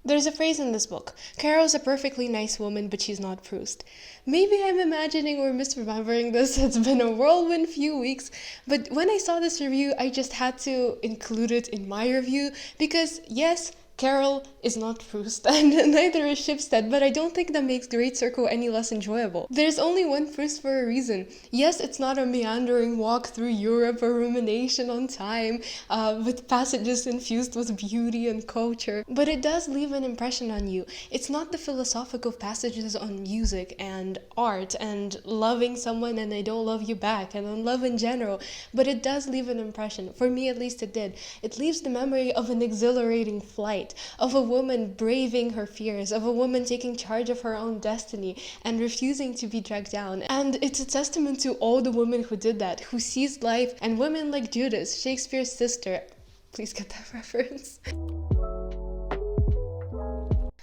There's a phrase in this book: Carol's a perfectly nice woman, but she's not Proust. Maybe I'm imagining or misremembering this. It's been a whirlwind few weeks, but when I saw this review, I just had to include it in my review because, yes, Carol is not Proust, and neither is Shipstead, but I don't think that makes Great Circle any less enjoyable. There's only one Proust for a reason. Yes, it's not a meandering walk through Europe or rumination on time, with passages infused with beauty and culture, but it does leave an impression on you. It's not the philosophical passages on music and art and loving someone and they don't love you back and on love in general, but it does leave an impression. For me, at least, it did. It leaves the memory of an exhilarating flight, of a woman braving her fears, of a woman taking charge of her own destiny and refusing to be dragged down. And it's a testament to all the women who did that, who seized life, and women like Judith, Shakespeare's sister. Please get that reference.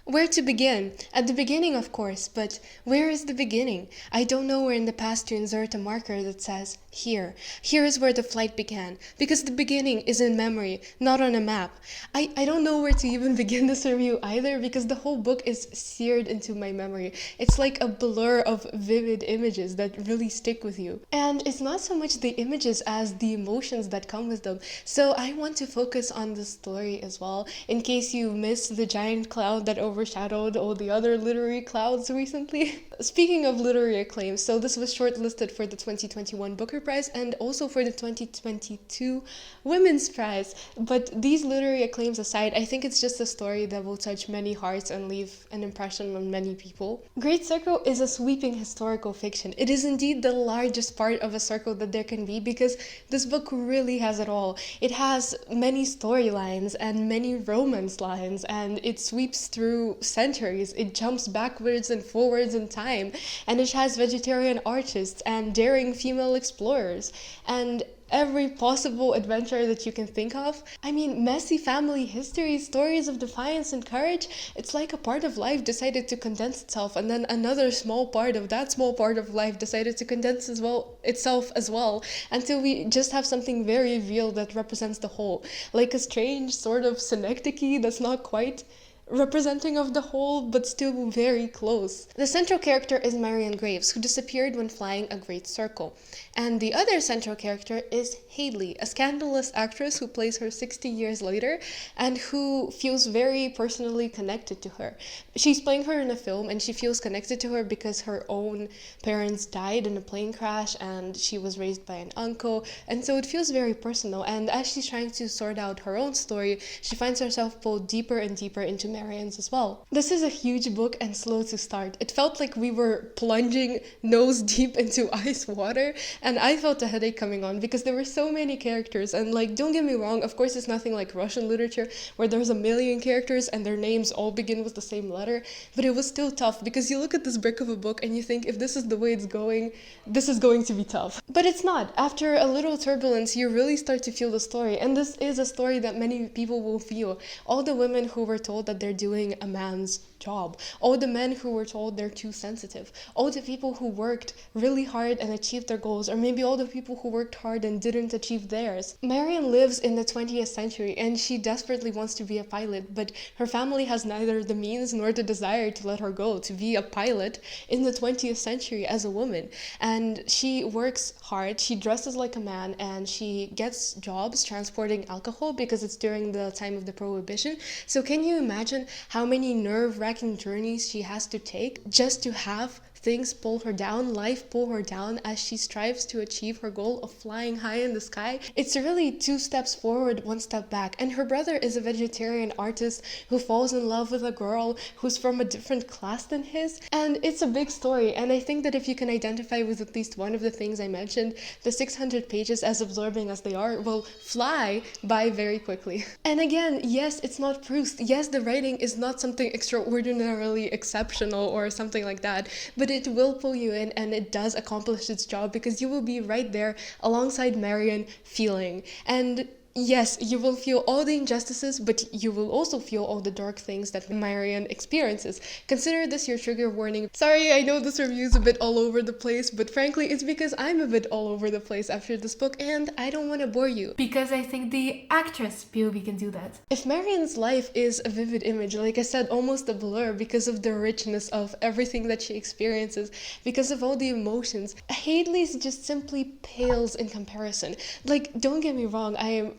Where to begin? At the beginning, of course, but where is the beginning? I don't know where in the past to insert a marker that says, here. Here is where the flight began, because the beginning is in memory, not on a map. I don't know where to even begin this review either, because the whole book is seared into my memory. It's like a blur of vivid images that really stick with you. And it's not so much the images as the emotions that come with them. So I want to focus on the story as well, in case you missed the giant cloud that overshadowed all the other literary clouds recently. Speaking of literary acclaim, so this was shortlisted for the 2021 Booker Prize and also for the 2022 Women's Prize. But these literary acclaims aside, I think it's just a story that will touch many hearts and leave an impression on many people. Great Circle is a sweeping historical fiction. It is indeed the largest part of a circle that there can be, because this book really has it all. It has many storylines and many romance lines, and it sweeps through centuries. It jumps backwards and forwards in time, and it has vegetarian artists and daring female explorers and every possible adventure that you can think of. I mean, messy family history, stories of defiance and courage. It's like a part of life decided to condense itself, and then another small part of that small part of life decided to condense itself as well, until we just have something very real that represents the whole. Like a strange sort of synecdoche that's not quite representing of the whole, but still very close. The central character is Marion Graves, who disappeared when flying a great circle. And the other central character is Hadley, a scandalous actress who plays her 60 years later and who feels very personally connected to her. She's playing her in a film and she feels connected to her because her own parents died in a plane crash and she was raised by an uncle, and so it feels very personal. And as she's trying to sort out her own story, she finds herself pulled deeper and deeper into Marion's as well. This is a huge book and slow to start. It felt like we were plunging nose deep into ice water, and I felt a headache coming on because there were so many characters. And like, don't get me wrong, of course it's nothing like Russian literature where there's a million characters and their names all begin with the same letter, but it was still tough because you look at this brick of a book and you think, if this is the way it's going, this is going to be tough. But it's not. After a little turbulence, you really start to feel the story, and this is a story that many people will feel. All the women who were told that they're doing a man's job, all the men who were told they're too sensitive, all the people who worked really hard and achieved their goals, or maybe all the people who worked hard and didn't achieve theirs. Marion lives in the 20th century and she desperately wants to be a pilot, but her family has neither the means nor the desire to let her go to be a pilot in the 20th century as a woman. And she works hard, she dresses like a man, and she gets jobs transporting alcohol because it's during the time of the Prohibition. So can you imagine how many nerve-wracking journeys she has to take just to have things pull her down, life pull her down as she strives to achieve her goal of flying high in the sky? It's really 2 steps forward, 1 step back. And her brother is a vegetarian artist who falls in love with a girl who's from a different class than his. And it's a big story, and I think that if you can identify with at least one of the things I mentioned, the 600 pages, as absorbing as they are, will fly by very quickly. And again, yes, it's not Proust. Yes, the writing is not something extraordinarily exceptional or something like that, but it will pull you in, and it does accomplish its job because you will be right there alongside Marion feeling. And Yes, you will feel all the injustices, but you will also feel all the dark things that Marion experiences. Consider this your trigger warning. Sorry, I know this review is a bit all over the place, but frankly, it's because I'm a bit all over the place after this book, and I don't want to bore you. Because I think the actress POV can do that. If Marion's life is a vivid image, like I said, almost a blur because of the richness of everything that she experiences, because of all the emotions, Hadley's just simply pales in comparison. Like, don't get me wrong,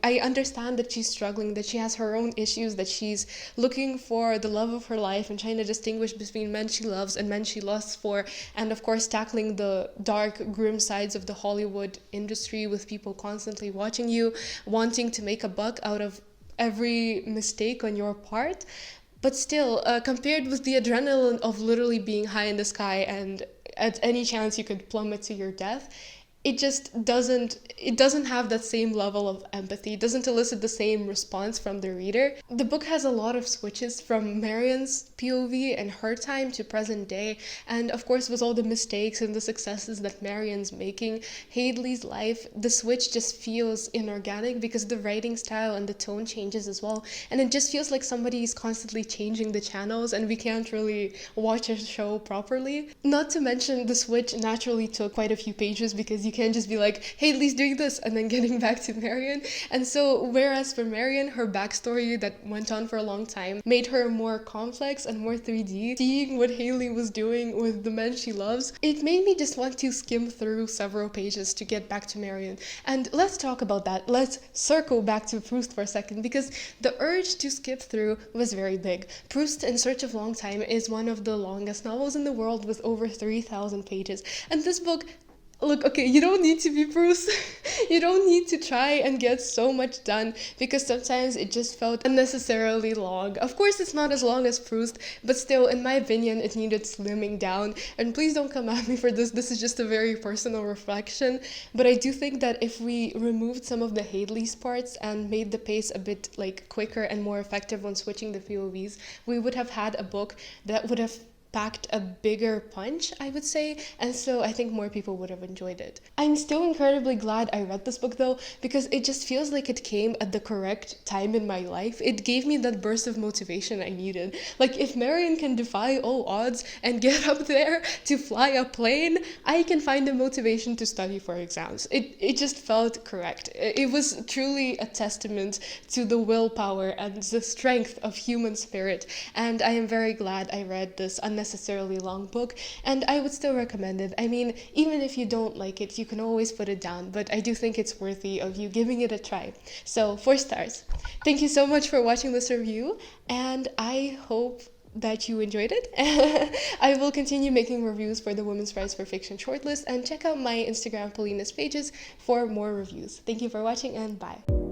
I understand that she's struggling, that she has her own issues, that she's looking for the love of her life and trying to distinguish between men she loves and men she lusts for, and of course tackling the dark, grim sides of the Hollywood industry with people constantly watching you, wanting to make a buck out of every mistake on your part. But still, compared with the adrenaline of literally being high in the sky and at any chance you could plummet to your death, it doesn't have that same level of empathy. It doesn't elicit the same response from the reader. The book has a lot of switches from Marion's POV and her time to present day, and of course with all the mistakes and the successes that Marion's making, Hadley's life, the switch just feels inorganic because the writing style and the tone changes as well, and it just feels like somebody is constantly changing the channels and we can't really watch a show properly. Not to mention the switch naturally took quite a few pages because you can't just be like, Hadley's doing this and then getting back to Marion. And so whereas for Marion, her backstory that went on for a long time made her more complex and more 3D, seeing what Hadley was doing with the men she loves, it made me just want to skim through several pages to get back to Marion. And let's talk about that. Let's circle back to Proust for a second, because the urge to skip through was very big. Proust in Search of Long Time is one of the longest novels in the world with over 3,000 pages. And this book, look, okay, you don't need to be Proust. You don't need to try and get so much done, because sometimes it just felt unnecessarily long. Of course, it's not as long as Proust, but still, in my opinion, it needed slimming down. And please don't come at me for this. This is just a very personal reflection. But I do think that if we removed some of the Hadley's parts and made the pace a bit like quicker and more effective when switching the POVs, we would have had a book that would have packed a bigger punch, I would say, and so I think more people would have enjoyed it. I'm still incredibly glad I read this book though, because it just feels like it came at the correct time in my life. It gave me that burst of motivation I needed. Like, if Marion can defy all odds and get up there to fly a plane, I can find the motivation to study for exams. It just felt correct. It was truly a testament to the willpower and the strength of human spirit, and I am very glad I read this unnecessarily long book, and I would still recommend it. I mean, even if you don't like it, you can always put it down, but I do think it's worthy of you giving it a try. So 4 stars. Thank you so much for watching this review, and I hope that you enjoyed it. I will continue making reviews for the Women's Rights for Fiction shortlist, and check out my Instagram Polina's pages for more reviews. Thank you for watching, and bye.